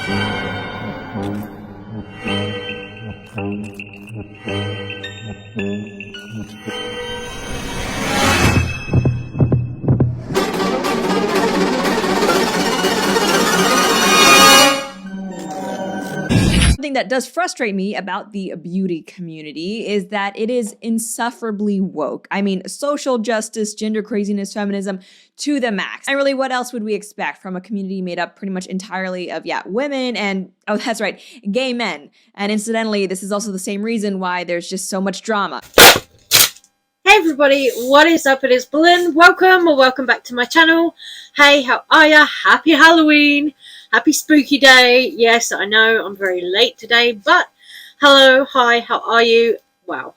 Something that does frustrate me about the beauty community is that it is insufferably woke. I mean, social justice, gender craziness, feminism to the max. And really, what else would we expect from a community made up pretty much entirely of, women and, oh, that's right, gay men. And incidentally, this is also the same reason why there's just so much drama. Hey everybody, what is up? It is Dylan. Welcome back to my channel. Hey, how are ya? Happy Halloween. Happy spooky day. Yes, I know I'm very late today, but hello, hi, how are you? Wow.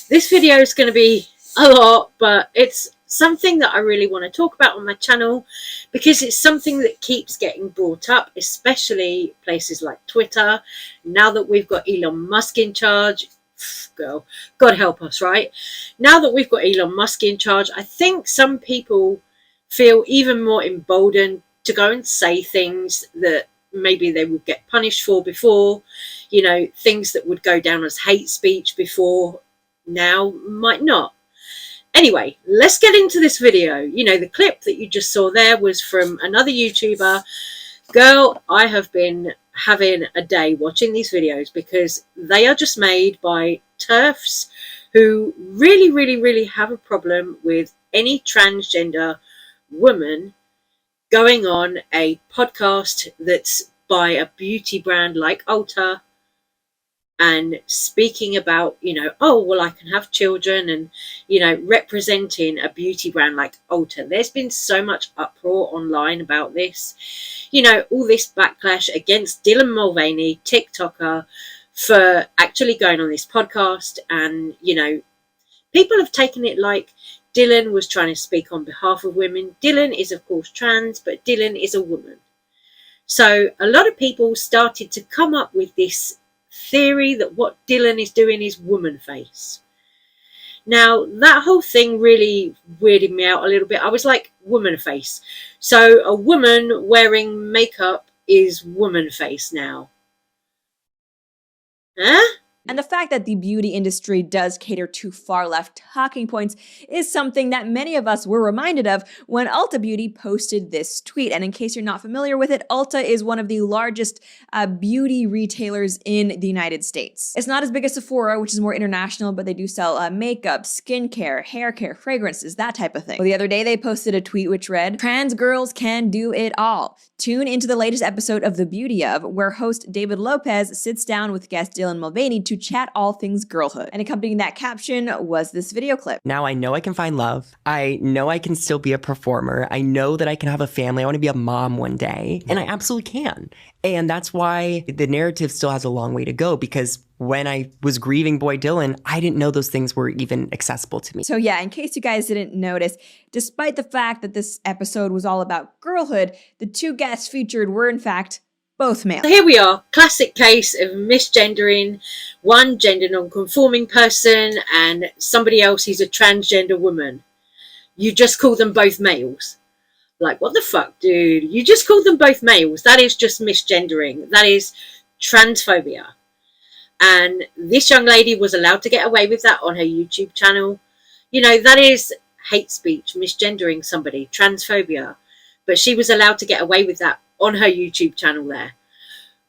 This video is going to be a lot, but it's something that I really want to talk about on my channel because it's something that keeps getting brought up, especially places like Twitter. Now that we've got Elon Musk in charge, girl, God help us, right? Now that we've got Elon Musk in charge, I think some people feel even more emboldened to go and say things that maybe they would get punished for before, you know, things that would go down as hate speech before now might not. Anyway, let's get into this video. You know, the clip that you just saw there was from another YouTuber. Girl, I have been having a day watching these videos because they are just made by TERFs who really have a problem with any transgender woman going on a podcast that's by a beauty brand like Ulta and speaking about, you know, oh, well, I can have children and, you know, representing a beauty brand like Ulta. There's been so much uproar online about this, you know, all this backlash against Dylan Mulvaney, TikToker, for actually going on this podcast. And, you know, people have taken it like Dylan was trying to speak on behalf of women. Dylan is, of course, trans, but Dylan is a woman. So a lot of people started to come up with this theory that what Dylan is doing is womanface. Now, that whole thing really weirded me out a little bit. I was like, womanface. So a woman wearing makeup is womanface now. Huh? And the fact that the beauty industry does cater to far-left talking points is something that many of us were reminded of when Ulta Beauty posted this tweet. And in case you're not familiar with it, Ulta is one of the largest beauty retailers in the United States. It's not as big as Sephora, which is more international, but they do sell makeup, skincare, hair care, fragrances, that type of thing. Well, the other day they posted a tweet which read, "Trans girls can do it all. Tune into the latest episode of The Beauty Of, where host David Lopez sits down with guest Dylan Mulvaney to chat all things girlhood." And accompanying that caption was this video clip. Now I know I can find love. I know I can still be a performer. I know that I can have a family. I want to be a mom one day. And I absolutely can. And that's why the narrative still has a long way to go, because when I was grieving boy Dylan, I didn't know those things were even accessible to me. So yeah, in case you guys didn't notice, despite the fact that this episode was all about girlhood, the two guests featured were in fact both male. Here we are, classic case of misgendering, one gender non-conforming person and somebody else who's a transgender woman. You just call them both males. Like, what the fuck, dude? You just called them both males. That is just misgendering. That is transphobia. And this young lady was allowed to get away with that on her YouTube channel. You know, that is hate speech, misgendering somebody, transphobia. But she was allowed to get away with that on her YouTube channel there.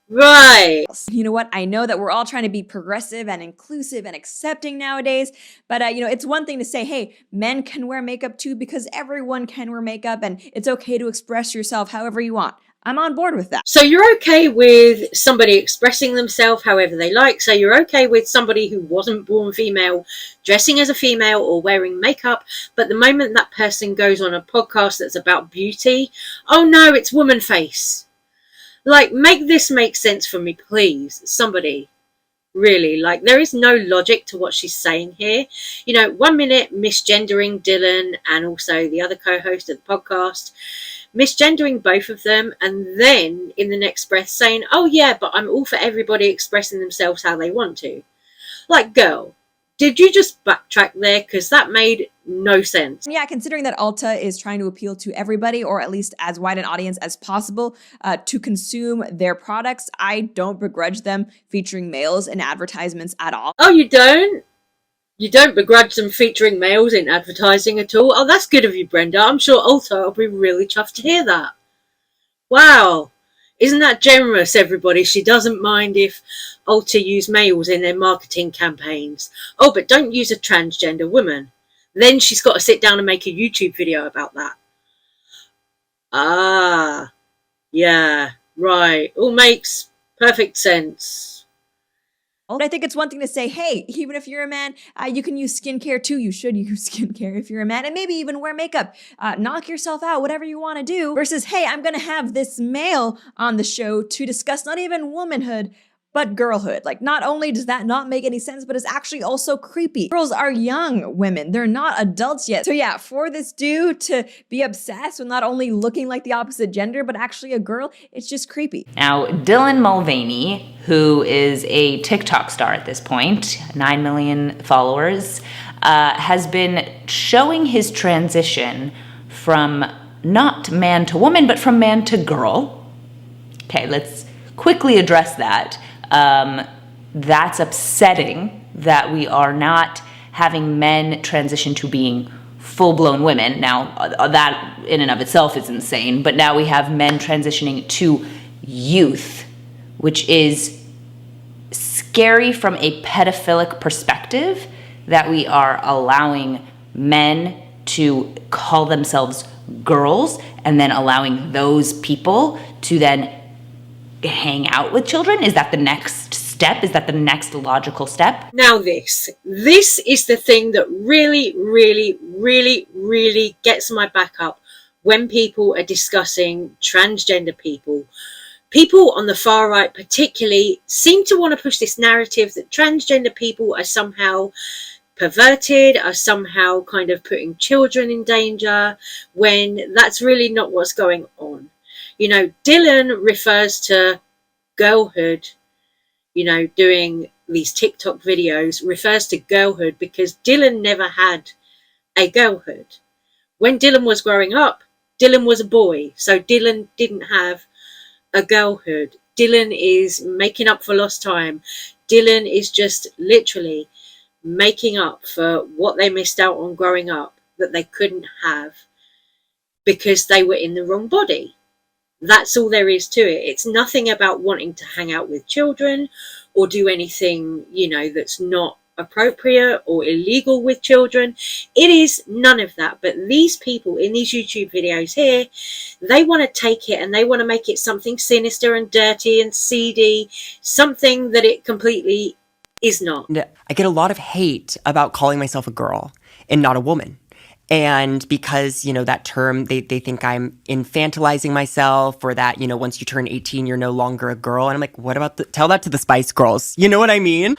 Right. You know what? I know that we're all trying to be progressive and inclusive and accepting nowadays, but you know, it's one thing to say, hey, men can wear makeup too, because everyone can wear makeup and it's okay to express yourself however you want. I'm on board with that. So you're okay with somebody expressing themselves however they like. So you're okay with somebody who wasn't born female dressing as a female or wearing makeup. But the moment that person goes on a podcast that's about beauty, oh no, it's woman face. Like, make this make sense for me, please. Somebody. Really, like, there is no logic to what she's saying here. You know, 1 minute misgendering Dylan and also the other co-host of the podcast, misgendering both of them, and then in the next breath saying, oh yeah, but I'm all for everybody expressing themselves how they want to. Like, girl, did you just backtrack there? Because that made no sense. Yeah, considering that Ulta is trying to appeal to everybody, or at least as wide an audience as possible, to consume their products, I don't begrudge them featuring males in advertisements at all. Oh, you don't? You don't begrudge them featuring males in advertising at all? Oh, that's good of you, Brenda. I'm sure Ulta will be really chuffed to hear that. Wow. Isn't that generous, everybody? She doesn't mind if Ulta use males in their marketing campaigns. Oh, but don't use a transgender woman. Then she's got to sit down and make a YouTube video about that. Ah, yeah, right. All makes perfect sense. I think it's one thing to say, hey, even if you're a man, you can use skincare too. You should use skincare if you're a man, and maybe even wear makeup. Knock yourself out, whatever you want to do. Versus, hey, I'm going to have this male on the show to discuss not even womanhood, but girlhood. Like, not only does that not make any sense, but it's actually also creepy. Girls are young women. They're not adults yet. So yeah, for this dude to be obsessed with not only looking like the opposite gender, but actually a girl, it's just creepy. Now, Dylan Mulvaney, who is a TikTok star at this point, 9 million followers, has been showing his transition from not man to woman, but from man to girl. Okay, let's quickly address that. That's upsetting that we are not having men transition to being full-blown women. Now, that in and of itself is insane, but now we have men transitioning to youth, which is scary from a pedophilic perspective, that we are allowing men to call themselves girls and then allowing those people to then hang out with children. Is that the next step? Is that the next logical step? Now this is the thing that really, really, really, really gets my back up when people are discussing transgender people. People on the far right particularly seem to want to push this narrative that transgender people are somehow perverted, are somehow kind of putting children in danger, when that's really not what's going on. You know, Dylan refers to girlhood, you know, doing these TikTok videos, refers to girlhood because Dylan never had a girlhood. When Dylan was growing up, Dylan was a boy, so Dylan didn't have a girlhood. Dylan is making up for lost time. Dylan is just literally making up for what they missed out on growing up that they couldn't have because they were in the wrong body. That's all there is to it. It's nothing about wanting to hang out with children or do anything, you know, that's not appropriate or illegal with children. It is none of that. But these people in these YouTube videos here, they want to take it and they want to make it something sinister and dirty and seedy, something that it completely is not. I get a lot of hate about calling myself a girl and not a woman. And because, you know, that term, they think I'm infantilizing myself, or that, you know, once you turn 18, you're no longer a girl. And I'm like, what about tell that to the Spice Girls? You know what I mean?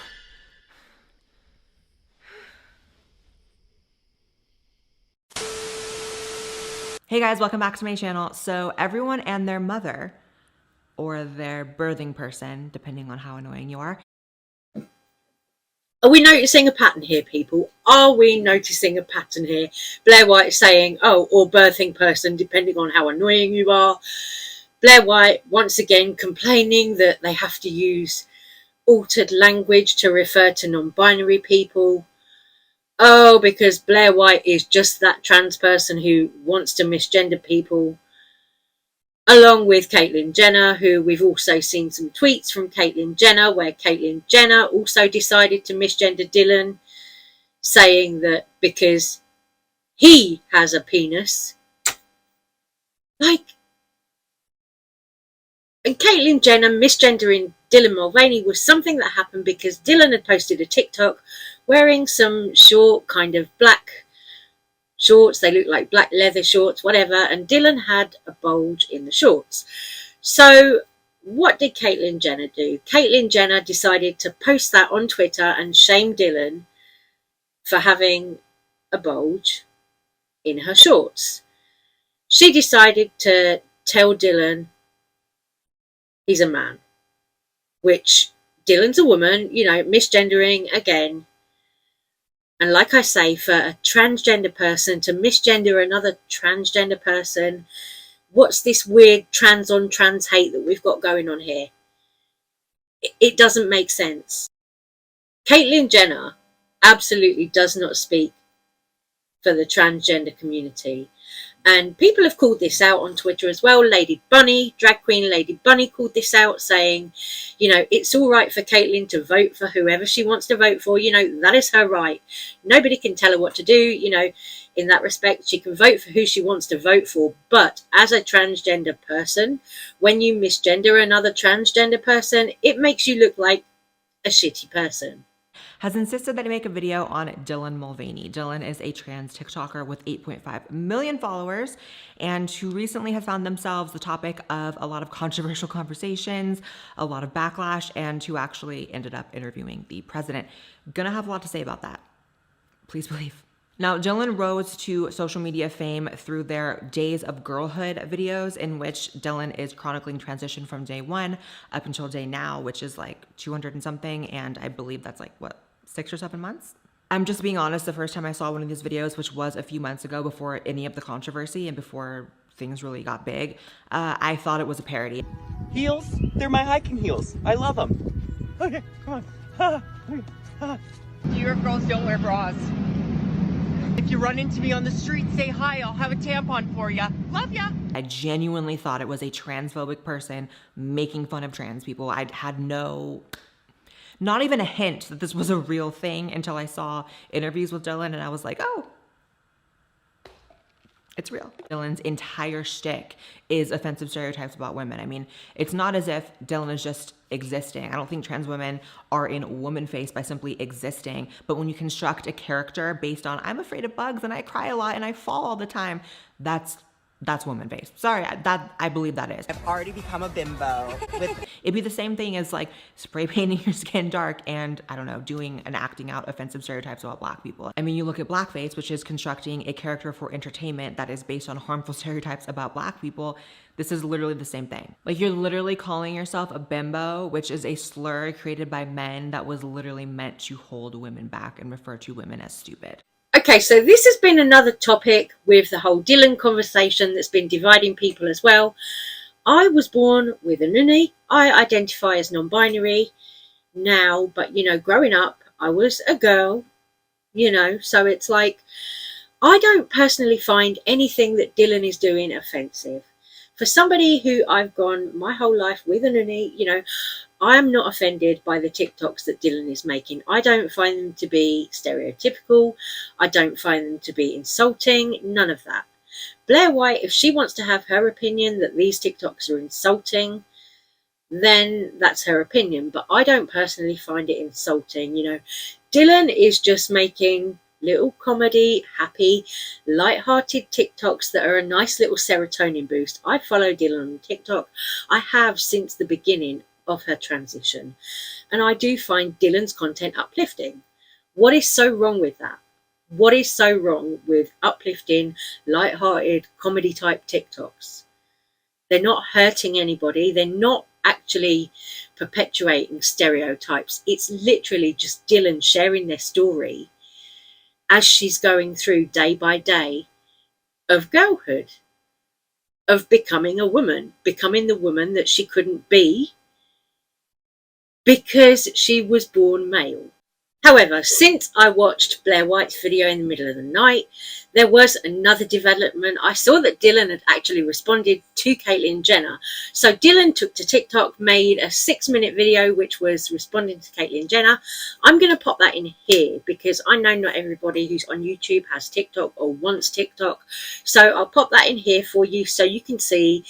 Hey guys, welcome back to my channel. So everyone and their mother, or their birthing person, depending on how annoying you are. Are we noticing a pattern here, people? Are we noticing a pattern here? Blaire White is saying, oh, or birthing person, depending on how annoying you are. Blaire White, once again, complaining that they have to use altered language to refer to non-binary people. Oh, because Blaire White is just that trans person who wants to misgender people. Along with Caitlyn Jenner, who we've also seen some tweets from Caitlyn Jenner, where Caitlyn Jenner also decided to misgender Dylan, saying that because he has a penis. Like, and Caitlyn Jenner misgendering Dylan Mulvaney was something that happened because Dylan had posted a TikTok wearing some short kind of black shorts. They look like black leather shorts, whatever, and Dylan had a bulge in the shorts. So what did Caitlyn Jenner do? Caitlyn Jenner decided to post that on Twitter and shame Dylan for having a bulge in her shorts. She decided to tell Dylan he's a man, which Dylan's a woman, you know, misgendering again. And like I say, for a transgender person to misgender another transgender person, what's this weird trans on trans hate that we've got going on here? It doesn't make sense. Caitlyn Jenner absolutely does not speak for the transgender community. And people have called this out on Twitter as well. Lady Bunny, drag queen Lady Bunny, called this out, saying, you know, it's all right for Caitlyn to vote for whoever she wants to vote for. You know, that is her right. Nobody can tell her what to do. You know, in that respect, she can vote for who she wants to vote for. But as a transgender person, when you misgender another transgender person, it makes you look like a shitty person. Has insisted that he make a video on Dylan Mulvaney. Dylan is a trans TikToker with 8.5 million followers and who recently have found themselves the topic of a lot of controversial conversations, a lot of backlash, and who actually ended up interviewing the president. Gonna have a lot to say about that. Please believe. Now, Dylan rose to social media fame through their Days of Girlhood videos, in which Dylan is chronicling transition from day one up until day now, which is like 200 and something, and I believe that's like, what, 6 or 7 months? I'm just being honest, the first time I saw one of these videos, which was a few months ago before any of the controversy and before things really got big, I thought it was a parody. Heels? They're my hiking heels. I love them. Okay, come on. New York girls don't wear bras. If you run into me on the street, say hi. I'll have a tampon for ya. Love ya. I genuinely thought it was a transphobic person making fun of trans people. I had not even a hint that this was a real thing until I saw interviews with Dylan, and I was like, oh, it's real. Dylan's entire shtick is offensive stereotypes about women. I mean, it's not as if Dylan is just existing. I don't think trans women are in woman face by simply existing. But when you construct a character based on, I'm afraid of bugs and I cry a lot and I fall all the time, that's woman face. Sorry, I believe that is. I've already become a bimbo. It'd be the same thing as like spray painting your skin dark and, I don't know, doing and acting out offensive stereotypes about black people. I mean, you look at blackface, which is constructing a character for entertainment that is based on harmful stereotypes about black people. This is literally the same thing. Like, you're literally calling yourself a bimbo, which is a slur created by men that was literally meant to hold women back and refer to women as stupid. Okay, so this has been another topic with the whole Dylan conversation that's been dividing people as well. I was born with a nunny. I identify as non-binary now, but, you know, growing up, I was a girl, you know, so it's like, I don't personally find anything that Dylan is doing offensive. For somebody who I've gone my whole life with a nunny, you know, I'm not offended by the TikToks that Dylan is making. I don't find them to be stereotypical. I don't find them to be insulting. None of that. Blaire White, if she wants to have her opinion that these TikToks are insulting, then that's her opinion. But I don't personally find it insulting. You know, Dylan is just making little comedy, happy, light-hearted TikToks that are a nice little serotonin boost. I follow Dylan on TikTok. I have since the beginning of her transition, and I do find Dylan's content uplifting. What is so wrong with that? What is so wrong with uplifting, light-hearted, comedy type TikToks? They're not hurting anybody. They're not actually perpetuating stereotypes. It's literally just Dylan sharing their story as she's going through day by day of girlhood, of becoming a woman, becoming the woman that she couldn't be because she was born male. However, since I watched Blaire White's video in the middle of the night, there was another development. I saw that Dylan had actually responded to Caitlyn Jenner. So Dylan took to TikTok, made a 6-minute video which was responding to Caitlyn Jenner. I'm going to pop that in here because I know not everybody who's on YouTube has TikTok or wants TikTok. So I'll pop that in here for you so you can see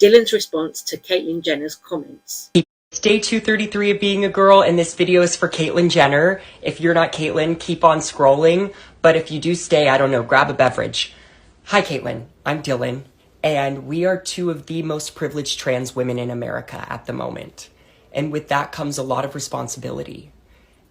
Dylan's response to Caitlyn Jenner's comments. It's day 233 of being a girl, and this video is for Caitlyn Jenner. If you're not Caitlyn, keep on scrolling. But if you do stay, I don't know, grab a beverage. Hi, Caitlyn. I'm Dylan, and we are two of the most privileged trans women in America at the moment. And with that comes a lot of responsibility.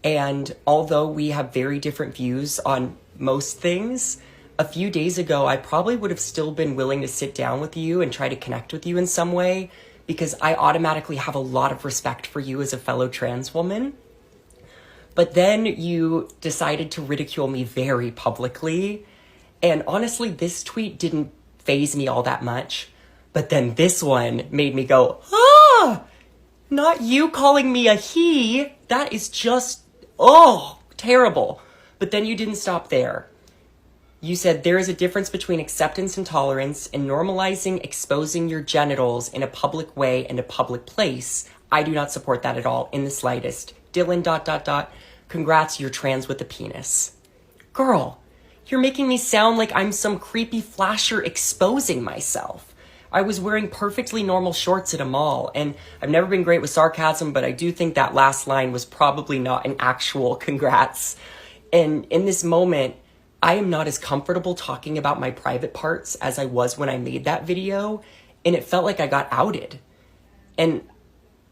And although we have very different views on most things, a few days ago, I probably would have still been willing to sit down with you and try to connect with you in some way, because I automatically have a lot of respect for you as a fellow trans woman. But then you decided to ridicule me very publicly. And honestly, this tweet didn't faze me all that much. But then this one made me go, not you calling me a he. That is just, terrible. But then you didn't stop there. You said there is a difference between acceptance and tolerance, and normalizing exposing your genitals in a public way and a public place. I do not support that at all in the slightest. Dylan ... Congrats, you're trans with a penis. Girl, you're making me sound like I'm some creepy flasher exposing myself. I was wearing perfectly normal shorts at a mall, and I've never been great with sarcasm, but I do think that last line was probably not an actual congrats. And in this moment, I am not as comfortable talking about my private parts as I was when I made that video, and it felt like I got outed. And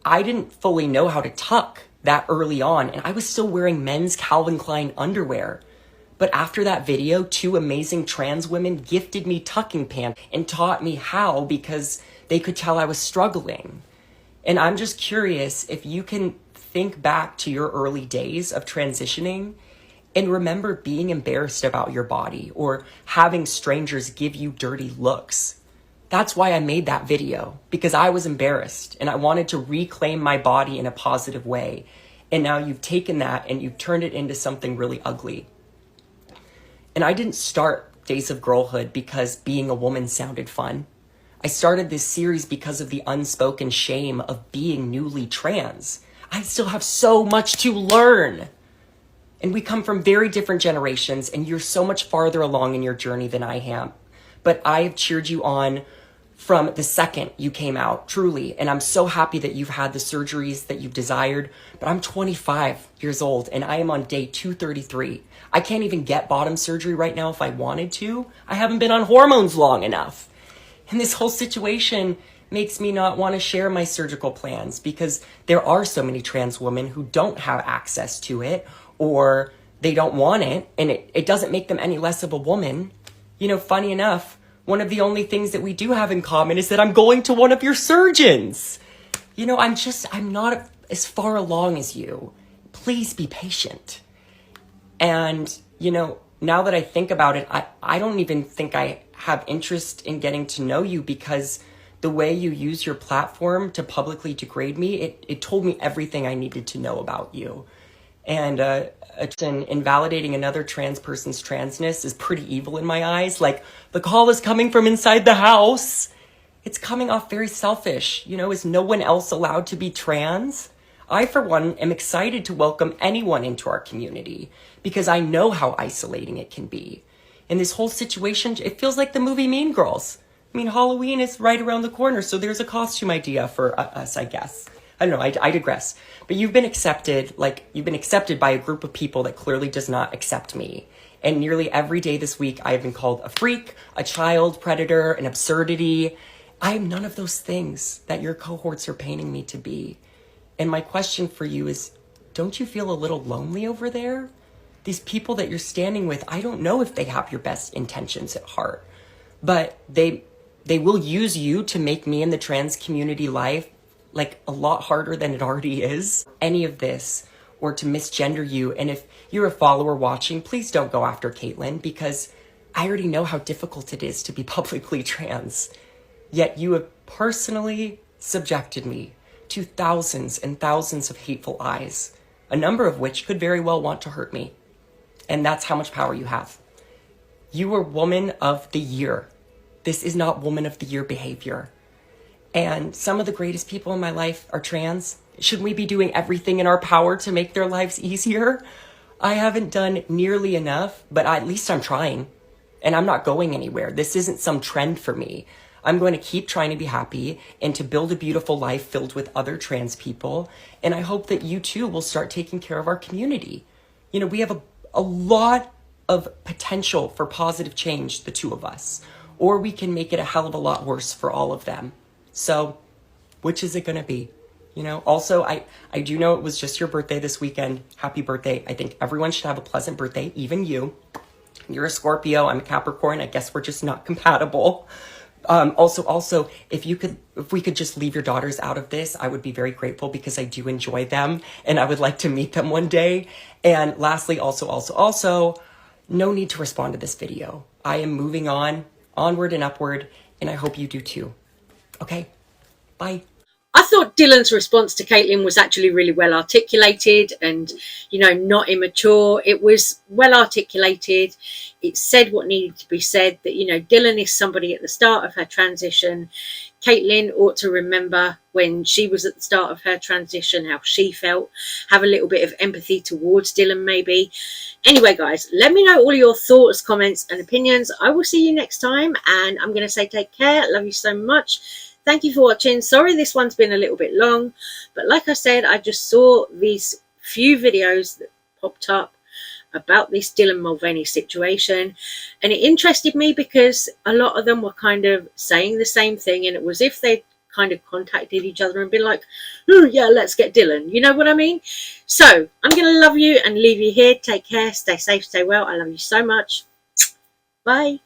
I didn't fully know how to tuck that early on, and I was still wearing men's Calvin Klein underwear. But after that video, 2 amazing trans women gifted me tucking pants and taught me how, because they could tell I was struggling. And I'm just curious if you can think back to your early days of transitioning and remember being embarrassed about your body or having strangers give you dirty looks. That's why I made that video, because I was embarrassed and I wanted to reclaim my body in a positive way. And now you've taken that and you've turned it into something really ugly. And I didn't start Days of Girlhood because being a woman sounded fun. I started this series because of the unspoken shame of being newly trans. I still have so much to learn. And we come from very different generations, and you're so much farther along in your journey than I am. But I have cheered you on from the second you came out, truly. And I'm so happy that you've had the surgeries that you've desired. But I'm 25 years old, and I am on day 233. I can't even get bottom surgery right now if I wanted to. I haven't been on hormones long enough. And this whole situation makes me not want to share my surgical plans, because there are so many trans women who don't have access to it, or they don't want it, and it doesn't make them any less of a woman. You know, funny enough, one of the only things that we do have in common is that I'm going to one of your surgeons. You know, I'm not as far along as you. Please be patient. And, you know, now that I think about it, I don't even think I have interest in getting to know you, because the way you use your platform to publicly degrade me, it told me everything I needed to know about you. And invalidating another trans person's transness is pretty evil in my eyes. Like, the call is coming from inside the house. It's coming off very selfish. You know, is no one else allowed to be trans? I, for one, am excited to welcome anyone into our community, because I know how isolating it can be. In this whole situation, it feels like the movie Mean Girls. I mean, Halloween is right around the corner, so there's a costume idea for us, I guess. I don't know, I digress. But you've been accepted by a group of people that clearly does not accept me. And nearly every day this week, I have been called a freak, a child predator, an absurdity. I am none of those things that your cohorts are painting me to be. And my question for you is, don't you feel a little lonely over there? These people that you're standing with, I don't know if they have your best intentions at heart, but they will use you to make me in the trans community life like a lot harder than it already is. Any of this, or to misgender you. And if you're a follower watching, please don't go after Caitlyn, because I already know how difficult it is to be publicly trans. Yet you have personally subjected me to thousands and thousands of hateful eyes, a number of which could very well want to hurt me. And that's how much power you have. You are Woman of the Year. This is not Woman of the Year behavior. And some of the greatest people in my life are trans. Shouldn't we be doing everything in our power to make their lives easier? I haven't done nearly enough, but at least I'm trying. And I'm not going anywhere. This isn't some trend for me. I'm going to keep trying to be happy and to build a beautiful life filled with other trans people. And I hope that you too will start taking care of our community. You know, we have a lot of potential for positive change, the two of us. Or we can make it a hell of a lot worse for all of them. So, which is it going to be? You know, also, I do know it was just your birthday this weekend. Happy birthday. I think everyone should have a pleasant birthday, even you. You're a Scorpio, I'm a Capricorn. I guess we're just not compatible. Also, if we could just leave your daughters out of this, I would be very grateful because I do enjoy them and I would like to meet them one day. And lastly, also, no need to respond to this video. I am moving onward and upward, and I hope you do too. Okay, bye. I thought Dylan's response to Caitlyn was actually really well articulated and, you know, not immature. It was well articulated. It said what needed to be said, that, you know, Dylan is somebody at the start of her transition. Caitlyn ought to remember when she was at the start of her transition, how she felt. Have a little bit of empathy towards Dylan, maybe. Anyway, guys, let me know all your thoughts, comments and opinions. I will see you next time, and I'm going to say take care. Love you so much. Thank you for watching. Sorry this one's been a little bit long, but like I said, I just saw these few videos that popped up about this Dylan Mulvaney situation, and it interested me because a lot of them were kind of saying the same thing, and it was if they kind of contacted each other and been like, oh yeah, let's get Dylan, you know what I mean? So I'm gonna love you and leave you here. Take care, stay safe, stay well. I love you so much. Bye.